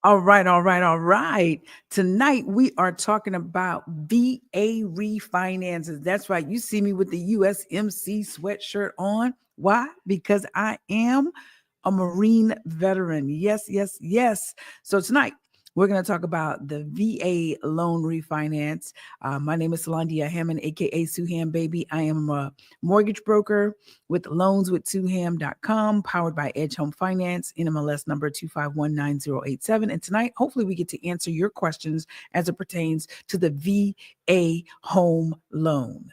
All right. Tonight we are talking about VA refinances. That's right. You see me with the USMC sweatshirt on. Why? Because I am a Marine veteran. Yes. So tonight we're going to talk about the VA loan refinance. My name is Solandia Hammond, aka Suham Baby. I am a mortgage broker with loanswith2ham.com, powered by Edge Home Finance, NMLS number 2519087. And tonight, hopefully, we get to answer your questions as it pertains to the VA home loan.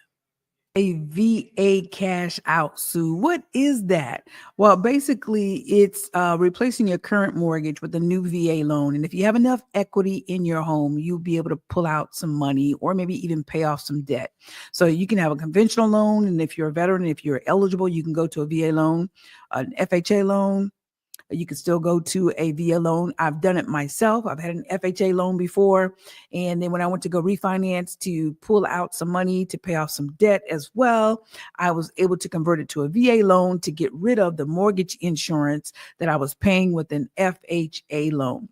A VA cash out, Sue. What is that? Well, basically, it's replacing your current mortgage with a new VA loan. And if you have enough equity in your home, you'll be able to pull out some money or maybe even pay off some debt. So you can have a conventional loan. And if you're a veteran, if you're eligible, you can go to a VA loan, an FHA loan. You can still go to a VA loan. I've done it myself. I've had an FHA loan before. And then when I went to go refinance to pull out some money to pay off some debt as well, I was able to convert it to a VA loan to get rid of the mortgage insurance that I was paying with an FHA loan.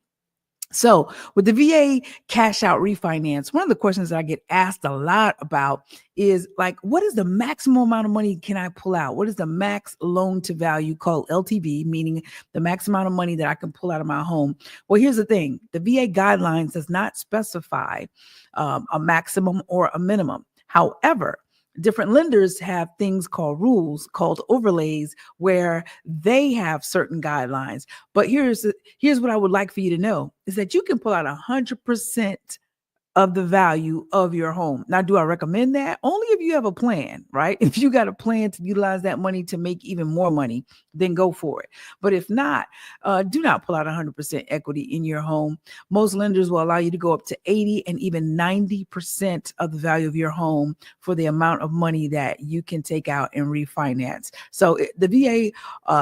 So, with the VA cash out refinance, one of the questions that I get asked a lot about is like, what is the maximum amount of money can I pull out? What is the max loan to value, called LTV, meaning the max amount of money that I can pull out of my home? Well, here's the thing. The VA guidelines does not specify a maximum or a minimum. However, different lenders have things called rules, called overlays, where they have certain guidelines. But here's what I would like for you to know is that you can pull out 100% of the value of your home. Now, do I recommend that? Only if you have a plan, right? If you got a plan to utilize that money to make even more money, then go for it. But if not, do not pull out 100% equity in your home. Most lenders will allow you to go up to 80 and even 90% of the value of your home for the amount of money that you can take out and refinance. So the VA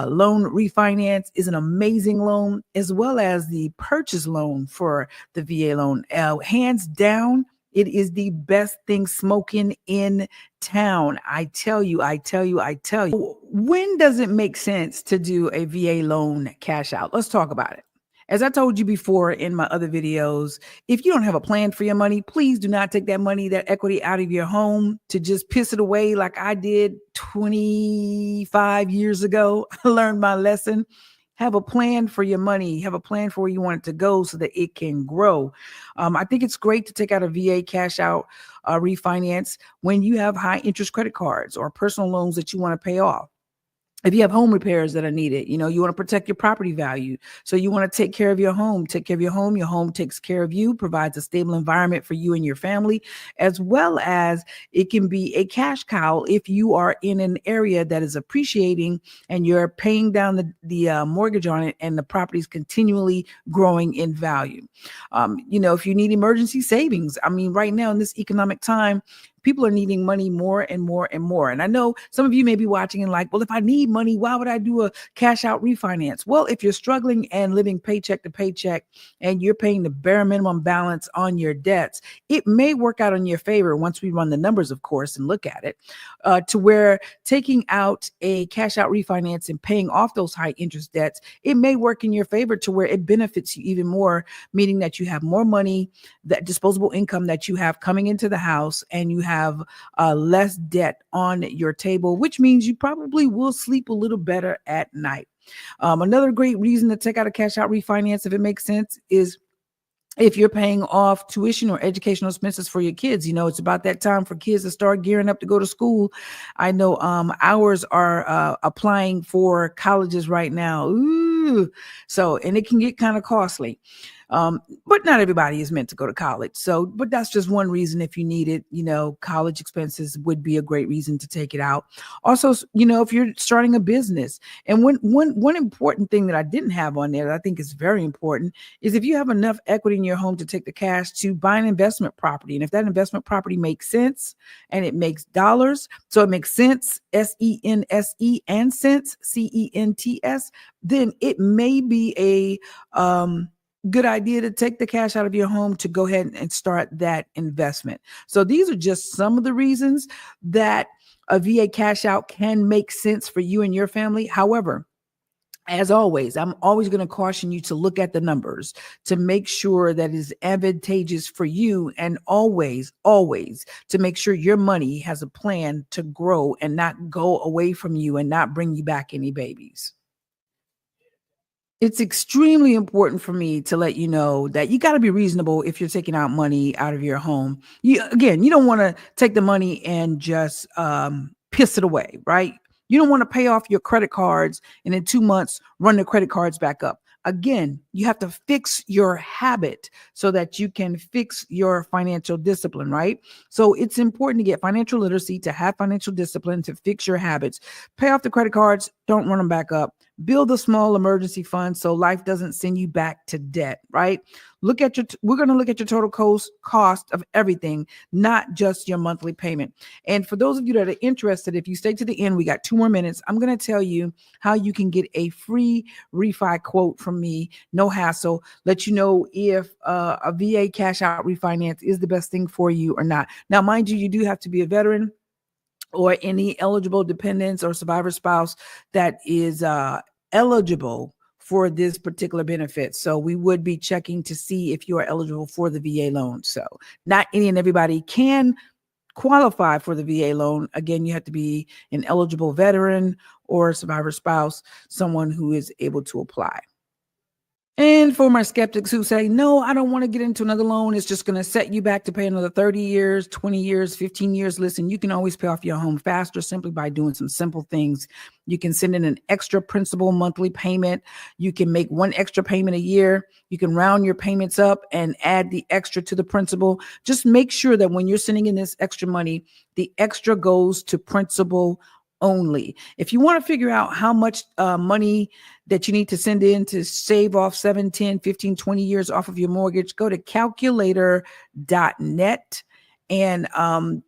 loan refinance is an amazing loan, as well as the purchase loan for the VA loan. Hands down, it is the best thing smoking in town. I tell you. When does it make sense to do a VA loan cash out? Let's talk about it. As I told you before in my other videos, if you don't have a plan for your money, please do not take that money, that equity out of your home to just piss it away like I did 25 years ago. I learned my lesson. Have a plan for your money. Have a plan for where you want it to go so that it can grow. I think it's great to take out a VA cash out refinance when you have high interest credit cards or personal loans that you want to pay off. If you have home repairs that are needed, you want to protect your property value. So you want to take care of your home, your home takes care of you, provides a stable environment for you and your family, as well as it can be a cash cow if you are in an area that is appreciating and you're paying down the mortgage on it and the property is continually growing in value. If you need emergency savings, right now in this economic time, people are needing money more and more and more. And I know some of you may be watching and like, well, if I need money, why would I do a cash out refinance? Well, if you're struggling and living paycheck to paycheck and you're paying the bare minimum balance on your debts, it may work out in your favor once we run the numbers, of course, and look at it, to where taking out a cash out refinance and paying off those high interest debts, it may work in your favor to where it benefits you even more, meaning that you have more money, that disposable income that you have coming into the house, and you have less debt on your table, which means you probably will sleep a little better at night. Another great reason to take out a cash out refinance, if it makes sense, is if you're paying off tuition or educational expenses for your kids. It's about that time for kids to start gearing up to go to school. I know ours are applying for colleges right now. Ooh. So, and it can get kind of costly. But not everybody is meant to go to college. So, but that's just one reason if you need it, college expenses would be a great reason to take it out. Also, if you're starting a business, and one important thing that I didn't have on there that I think is very important is if you have enough equity in your home to take the cash to buy an investment property. And if that investment property makes sense and it makes dollars, so it makes sense, SENSE, and cents, CENTS, then it may be a good idea to take the cash out of your home to go ahead and start that investment. So these are just some of the reasons that a VA cash out can make sense for you and your family. However, As always, I'm always going to caution you to look at the numbers to make sure that is advantageous for you, and always to make sure your money has a plan to grow and not go away from you and not bring you back any babies. It's extremely important for me to let you know that you got to be reasonable if you're taking out money out of your home. You don't want to take the money and just piss it away, right? You don't want to pay off your credit cards and in 2 months run the credit cards back up. Again, you have to fix your habit so that you can fix your financial discipline, right? So it's important to get financial literacy, to have financial discipline, to fix your habits. Pay off the credit cards, don't run them back up. Build a small emergency fund so life doesn't send you back to debt, right? We're going to look at your total cost of everything, not just your monthly payment. And for those of you that are interested, if you stay to the end, we got 2 more minutes. I'm going to tell you how you can get a free refi quote from me, no hassle, let you know if a VA cash out refinance is the best thing for you or not. Now, mind you, you do have to be a veteran or any eligible dependents or survivor spouse that is eligible for this particular benefit. So we would be checking to see if you are eligible for the VA loan. So not any and everybody can qualify for the VA loan. Again, you have to be an eligible veteran or survivor spouse, someone who is able to apply. And for my skeptics who say, no, I don't want to get into another loan, it's just going to set you back to pay another 30 years, 20 years, 15 years. Listen, you can always pay off your home faster simply by doing some simple things. You can send in an extra principal monthly payment. You can make one extra payment a year. You can round your payments up and add the extra to the principal. Just make sure that when you're sending in this extra money, the extra goes to principal only. If you want to figure out how much money that you need to send in to save off 7, 10, 15, 20 years off of your mortgage, go to calculator.net and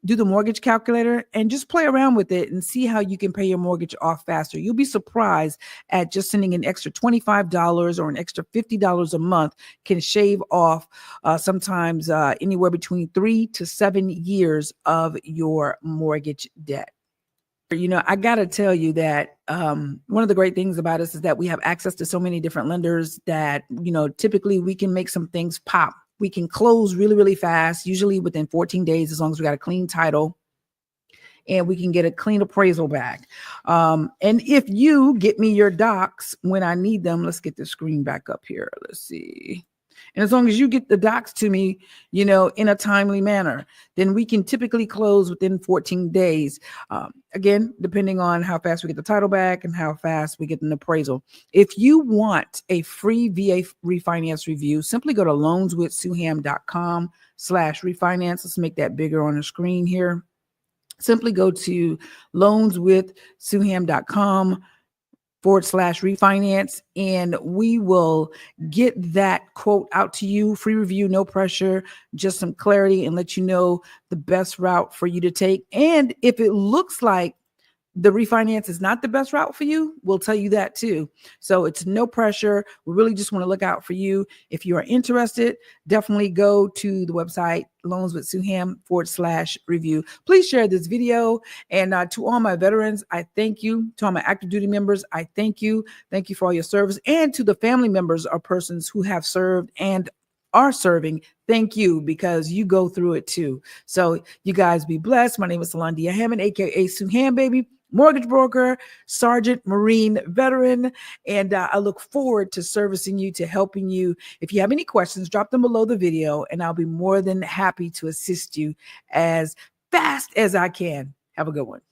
do the mortgage calculator and just play around with it and see how you can pay your mortgage off faster. You'll be surprised at just sending an extra $25 or an extra $50 a month can shave off sometimes anywhere between 3 to 7 years of your mortgage debt. I got to tell you that one of the great things about us is that we have access to so many different lenders that, typically we can make some things pop. We can close really, really fast, usually within 14 days, as long as we got a clean title and we can get a clean appraisal back. And if you get me your docs when I need them, let's get the screen back up here. Let's see. And as long as you get the docs to me, in a timely manner, then we can typically close within 14 days. Again, depending on how fast we get the title back and how fast we get an appraisal. If you want a free VA refinance review, simply go to loanswithsuham.com/refinance. Let's make that bigger on the screen here. Simply go to loanswithsuham.com/refinance, and we will get that quote out to you. Free review, no pressure, just some clarity, and let you know the best route for you to take. And if it looks like the refinance is not the best route for you, we'll tell you that too. So it's no pressure. We really just want to look out for you. If you are interested, definitely go to the website loanswithsuham.com/review. Please share this video. And to all my veterans, I thank you. To all my active duty members, I thank you. Thank you for all your service. And to the family members or persons who have served and are serving, thank you, because you go through it too. So you guys be blessed. My name is Salandia Hammond, aka Suham Baby, mortgage broker, Sergeant Marine veteran, and I look forward to servicing you, to helping you. If you have any questions, drop them below the video, and I'll be more than happy to assist you as fast as I can. Have a good one.